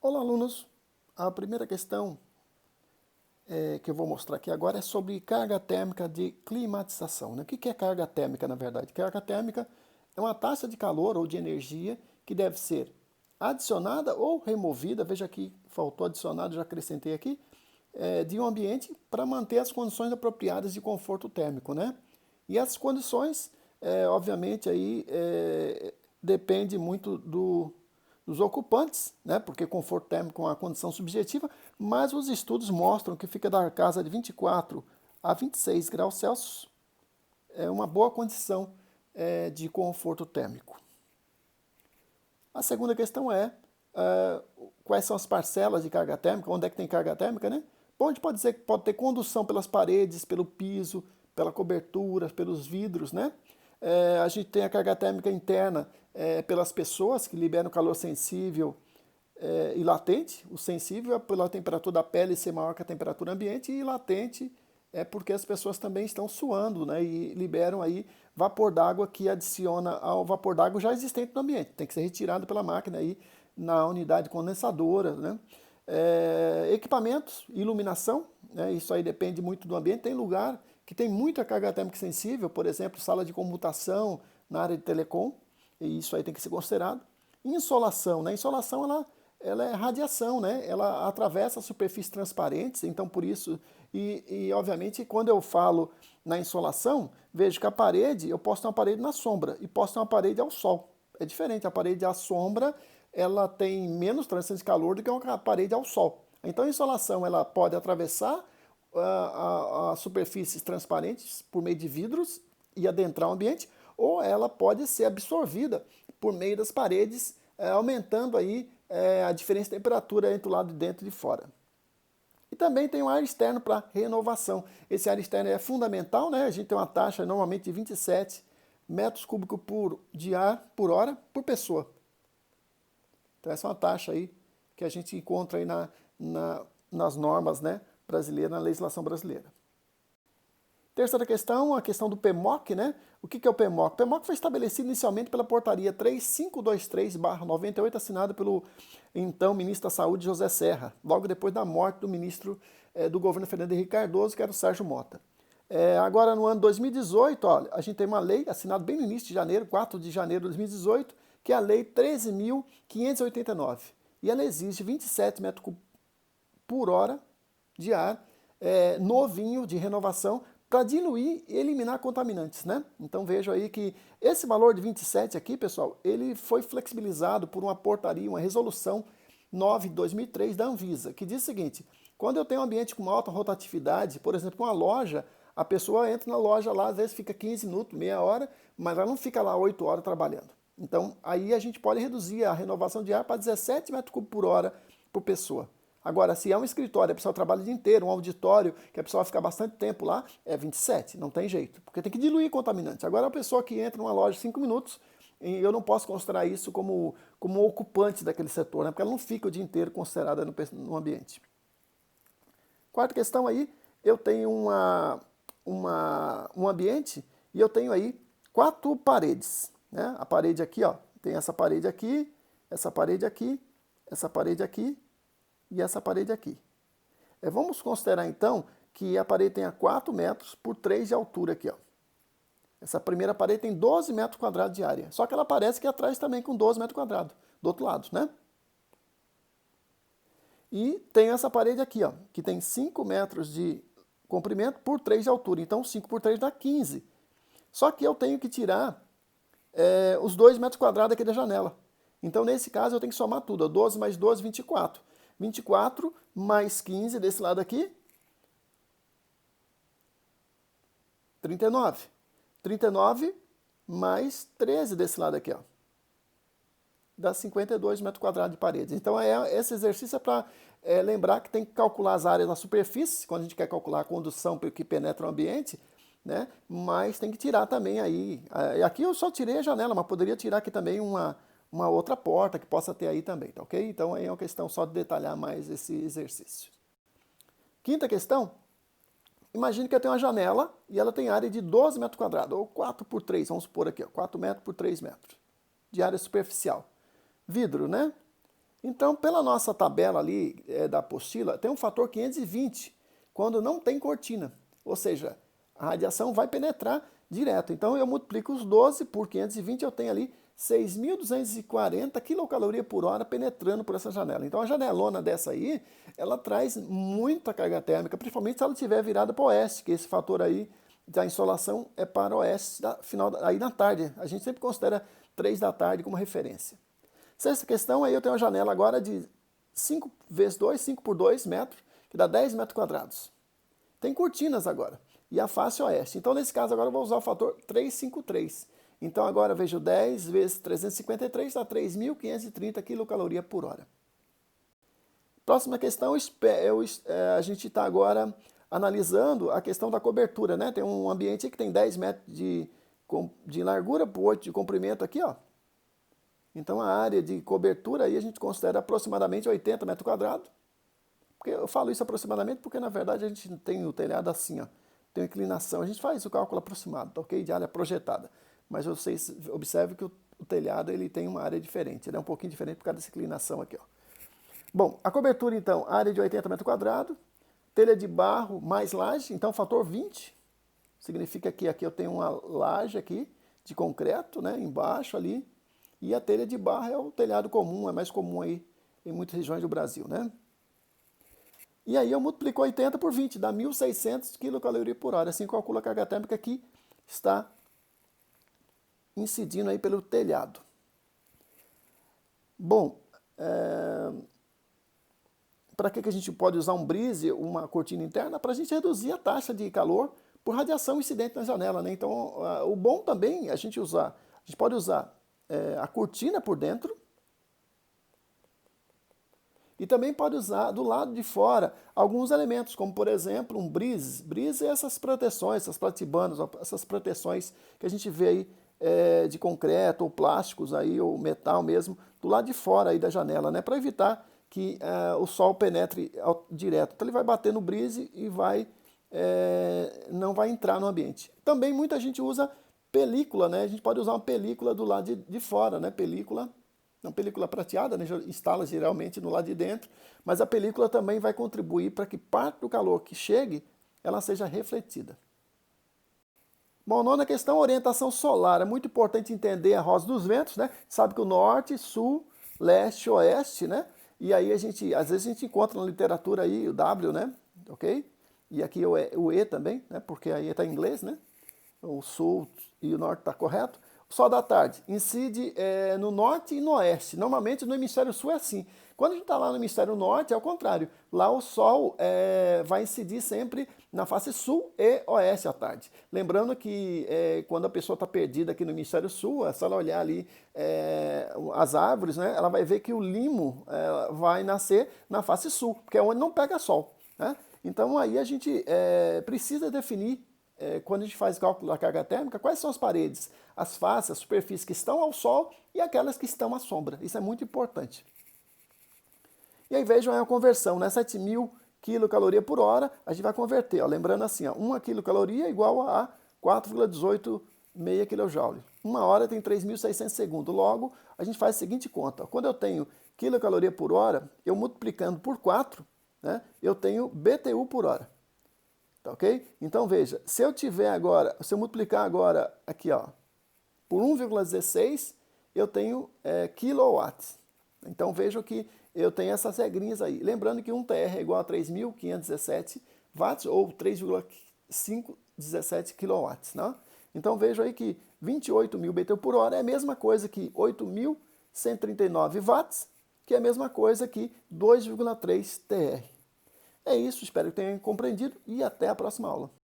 Olá, alunos! A primeira questão que eu vou mostrar aqui agora é sobre carga térmica de climatização, né? O que é carga térmica, na verdade? Carga térmica é uma taxa de calor ou de energia que deve ser adicionada ou removida, veja aqui, faltou adicionado, já acrescentei aqui, de um ambiente para manter as condições apropriadas de conforto térmico, né? E essas condições, obviamente, aí depende muito dos ocupantes, né? Porque conforto térmico é uma condição subjetiva, mas os estudos mostram que fica da casa de 24 a 26 graus Celsius é uma boa condição de conforto térmico. A segunda questão é quais são as parcelas de carga térmica, onde é que tem carga térmica, né? Bom, a gente pode dizer que pode ter condução pelas paredes, pelo piso, pela cobertura, pelos vidros, né? A gente tem a carga térmica interna pelas pessoas que liberam calor sensível e latente. O sensível é pela temperatura da pele ser maior que a temperatura ambiente, e latente é porque as pessoas também estão suando, né, e liberam aí vapor d'água que adiciona ao vapor d'água já existente no ambiente. Tem que ser retirado pela máquina aí na unidade condensadora, né? Equipamentos, iluminação, né, isso aí depende muito do ambiente. Tem lugar que tem muita carga térmica sensível, por exemplo, sala de computação na área de telecom, e isso aí tem que ser considerado. Insolação, né? Insolação ela é radiação, né? Ela atravessa superfícies transparentes, então por isso, obviamente quando eu falo na insolação, vejo que a parede, eu posso ter uma parede na sombra e posso ter uma parede ao sol. É diferente, a parede à sombra, ela tem menos transferência de calor do que uma parede ao sol. Então a insolação, ela pode atravessar as superfícies transparentes por meio de vidros e adentrar o ambiente, ou ela pode ser absorvida por meio das paredes, aumentando aí a diferença de temperatura entre o lado de dentro e de fora. E também tem um ar externo para renovação. Esse ar externo é fundamental, né? A gente tem uma taxa normalmente de 27 metros cúbicos de ar por hora por pessoa. Então essa é uma taxa aí que a gente encontra aí nas normas, né, brasileiras, na legislação brasileira. Terceira questão, a questão do PMOC, né? O que é o PMOC? O PMOC foi estabelecido inicialmente pela portaria 3523/98, assinada pelo então ministro da Saúde, José Serra, logo depois da morte do ministro do governo Fernando Henrique Cardoso, que era o Sérgio Mota. Agora, no ano 2018, olha, a gente tem uma lei assinada bem no início de janeiro, 4 de janeiro de 2018, que é a Lei 13.589. E ela exige 27 metros cúbicos por hora de ar novinho, de renovação, para diluir e eliminar contaminantes, né? Então veja aí que esse valor de 27 aqui, pessoal, ele foi flexibilizado por uma portaria, uma resolução 9 de 2003 da Anvisa, que diz o seguinte: quando eu tenho um ambiente com uma alta rotatividade, por exemplo, uma loja, a pessoa entra na loja lá, às vezes fica 15 minutos, meia hora, mas ela não fica lá 8 horas trabalhando. Então aí a gente pode reduzir a renovação de ar para 17 metros cúbicos por hora por pessoa. Agora, se é um escritório, a pessoa trabalha o dia inteiro, um auditório, que a pessoa vai ficar bastante tempo lá, é 27, não tem jeito, porque tem que diluir contaminantes. Agora, a pessoa que entra numa loja 5 minutos, eu não posso considerar isso como ocupante daquele setor, né? Porque ela não fica o dia inteiro considerada no ambiente. Quarta questão aí, eu tenho um ambiente e eu tenho aí 4 paredes, né? A parede aqui, ó, tem essa parede aqui, essa parede aqui, essa parede aqui, e essa parede aqui. Vamos considerar então que a parede tenha 4 metros por 3 de altura aqui, ó. Essa primeira parede tem 12 metros quadrados de área, só que ela aparece aqui atrás também com 12 metros quadrados, do outro lado, né? E tem essa parede aqui, ó, que tem 5 metros de comprimento por 3 de altura, então 5 por 3 dá 15. Só que eu tenho que tirar os 2 metros quadrados aqui da janela. Então, nesse caso, eu tenho que somar tudo, ó, 12 mais 12, 24. 24 mais 15 desse lado aqui, 39. 39 mais 13 desse lado aqui, ó, dá 52 metros quadrados de paredes. Então, esse exercício é para lembrar que tem que calcular as áreas da superfície, quando a gente quer calcular a condução que penetra o ambiente, né? Mas tem que tirar também aí. Aqui eu só tirei a janela, mas poderia tirar aqui também uma outra porta que possa ter aí também, tá ok? Então aí é uma questão só de detalhar mais esse exercício. Quinta questão, imagine que eu tenho uma janela e ela tem área de 12 metros quadrados, ou 4 por 3, vamos supor aqui, ó, 4 metros por 3 metros de área superficial. Vidro, né? Então, pela nossa tabela ali da apostila, tem um fator 520 quando não tem cortina. Ou seja, a radiação vai penetrar direto. Então, eu multiplico os 12 por 520, eu tenho ali 6.240 quilocalorias por hora penetrando por essa janela. Então, a janelona dessa aí, ela traz muita carga térmica, principalmente se ela estiver virada para o oeste, que esse fator aí da insolação é para o oeste, aí na tarde. A gente sempre considera 3 da tarde como referência. Sexta questão, aí eu tenho uma janela agora de 5 vezes 2, 5 por 2 metros, que dá 10 metros quadrados. Tem cortinas agora, e a face oeste. Então, nesse caso, agora eu vou usar o fator 353. Então, agora vejo 10 vezes 353, dá 3.530 quilocalorias por hora. Próxima questão, a gente está agora analisando a questão da cobertura, né? Tem um ambiente que tem 10 metros de largura por 8 de comprimento aqui, ó. Então, a área de cobertura aí a gente considera aproximadamente 80 metros quadrados. Porque eu falo isso aproximadamente porque, na verdade, a gente tem o telhado assim, ó. Tem uma inclinação. A gente faz o cálculo aproximado, tá ok? De área projetada. Mas vocês observem que o telhado ele tem uma área diferente. Ele é um pouquinho diferente por causa dessa inclinação aqui, ó. Bom, a cobertura, então, área de 80 metros quadrados. Telha de barro mais laje, então fator 20. Significa que aqui eu tenho uma laje aqui de concreto, né? Embaixo ali. E a telha de barro é o telhado comum, é mais comum aí em muitas regiões do Brasil, né? E aí eu multiplico 80 por 20, dá 1.600 quilocalorias por hora. Assim calcula a carga térmica que está incidindo aí pelo telhado. Bom, para que a gente pode usar um brise, uma cortina interna? Para a gente reduzir a taxa de calor por radiação incidente na janela, né? Então, o bom também é a gente pode usar a cortina por dentro e também pode usar do lado de fora alguns elementos, como por exemplo um brise. Brise é essas proteções, essas platibanas, essas proteções que a gente vê aí de concreto ou plásticos aí, ou metal mesmo, do lado de fora aí da janela, né? Para evitar que o sol penetre direto. Então ele vai bater no brise e não vai entrar no ambiente. Também muita gente usa película, né? A gente pode usar uma película do lado de fora, né? Uma película prateada, né? Instala geralmente no lado de dentro, mas a película também vai contribuir para que parte do calor que chegue, ela seja refletida. Bom, nona questão, orientação solar. É muito importante entender a rosa dos ventos, né? Sabe que o norte, sul, leste, oeste, né? E aí às vezes a gente encontra na literatura aí o W, né? Ok? E aqui o E também, né? Porque aí está em inglês, né? O sul e o norte está correto. O sol da tarde incide no norte e no oeste. Normalmente no hemisfério sul é assim. Quando a gente está lá no hemisfério norte, é o contrário. Lá o sol vai incidir sempre na face sul e oeste à tarde. Lembrando que quando a pessoa está perdida aqui no hemisfério sul, se ela olhar ali as árvores, né, ela vai ver que o limo vai nascer na face sul, porque é onde não pega sol, né? Então aí a gente precisa definir, quando a gente faz cálculo da carga térmica, quais são as paredes, as faces, as superfícies que estão ao sol e aquelas que estão à sombra. Isso é muito importante. E aí vejam a conversão, né? 7.000 quilocalorias por hora, a gente vai converter. Ó, lembrando assim, ó, 1 quilocaloria é igual a 4,186 kJ. Uma hora tem 3.600 segundos. Logo, a gente faz a seguinte conta. Ó, quando eu tenho quilocaloria por hora, eu multiplicando por 4, né, eu tenho BTU por hora. Tá ok? Então veja, se eu multiplicar agora aqui, ó, por 1,16, eu tenho quilowatts. Então vejam que eu tenho essas regrinhas aí. Lembrando que 1 TR é igual a 3.517 watts ou 3,517 kW. Né? Então vejam aí que 28.000 BTU por hora é a mesma coisa que 8.139 watts, que é a mesma coisa que 2,3 TR. É isso, espero que tenham compreendido e até a próxima aula.